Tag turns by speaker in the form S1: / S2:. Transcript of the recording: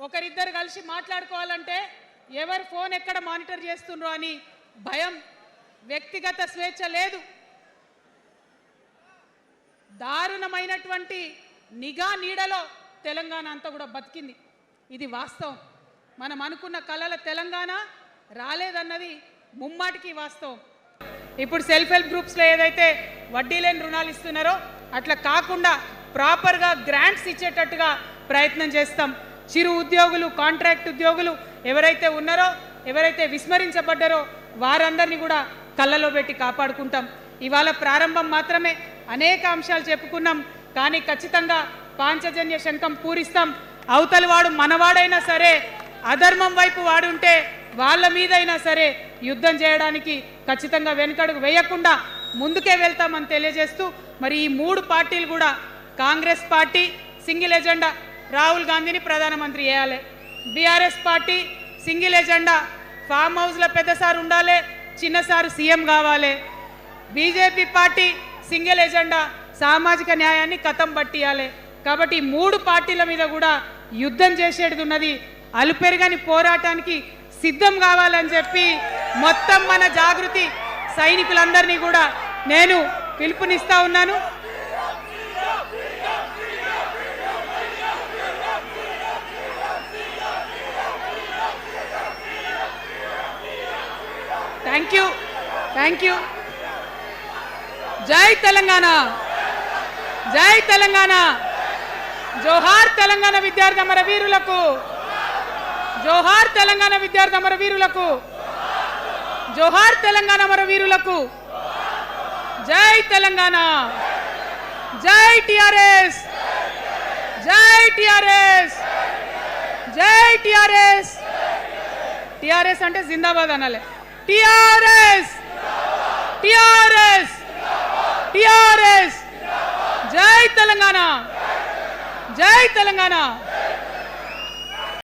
S1: ఒకరిద్దరు కలిసి మాట్లాడుకోవాలంటే ఎవరి ఫోన్ ఎక్కడ మానిటర్ చేస్తుండ్రో అని భయం, వ్యక్తిగత స్వేచ్ఛ లేదు. దారుణమైనటువంటి నిఘా నీడలో తెలంగాణ అంతా కూడా బతికింది. ఇది వాస్తవం. మనం అనుకున్న కలల తెలంగాణ రాలేదన్నది ముమ్మాటికి వాస్తవం. ఇప్పుడు సెల్ఫ్ హెల్ప్ గ్రూప్స్లో ఏదైతే వడ్డీ లేని రుణాలు ఇస్తున్నారో అట్లా కాకుండా ప్రాపర్గా గ్రాంట్స్ ఇచ్చేటట్టుగా ప్రయత్నం చేస్తాం. చిరు ఉద్యోగులు, కాంట్రాక్ట్ ఉద్యోగులు ఎవరైతే ఉన్నారో, ఎవరైతే విస్మరించబడ్డారో వారందరినీ కూడా కళ్ళలో పెట్టి కాపాడుకుంటాం. ఇవాళ ప్రారంభం మాత్రమే, అనేక అంశాలు చెప్పుకున్నాం. కానీ ఖచ్చితంగా పాంచజన్య శంఖం పూరిస్తాం. అవతలి వాడు మనవాడైనా సరే, అధర్మం వైపు వాడుంటే వాళ్ళ మీదైనా సరే యుద్ధం చేయడానికి ఖచ్చితంగా వెనుకడుగు వేయకుండా ముందుకే వెళ్తామని తెలియజేస్తూ, మరి ఈ మూడు పార్టీలు కూడా, Congress party single agenda Rahul గాంధీని ప్రధానమంత్రి చేయాలి, BRS party single agenda farm హౌస్లో పెద్దసారు ఉండాలి, చిన్నసారు సీఎం కావాలి, బీజేపీ పార్టీ సింగిల్ ఎజెండా సామాజిక న్యాయాన్ని కథం పట్టియాలి. కాబట్టి ఈ మూడు పార్టీల మీద కూడా యుద్ధం చేసేది ఉన్నది. అలుపెరుగని పోరాటానికి సిద్ధం కావాలని చెప్పి మొత్తం మన జాగృతి సైనికులందరినీ కూడా నేను పిలుపునిస్తా ఉన్నాను. Thank you. జై తెలంగాణ, జై తెలంగాణ. జోహార్ తెలంగాణ విద్యార్థి అమర వీరులకు, జోహార్ తెలంగాణ విద్యార్థి అమర వీరులకు, జోహార్ తెలంగాణ అమర వీరులకు. జై తెలంగాణ, జై టిఆర్ఎస్, జై టిఆర్ఎస్, జై టిఆర్ఎస్. టిఆర్ఎస్ అంటే జిందాబాద్ అనాలి. TRS, TRS, TRS. జై తెలంగాణ, జై తెలంగాణ.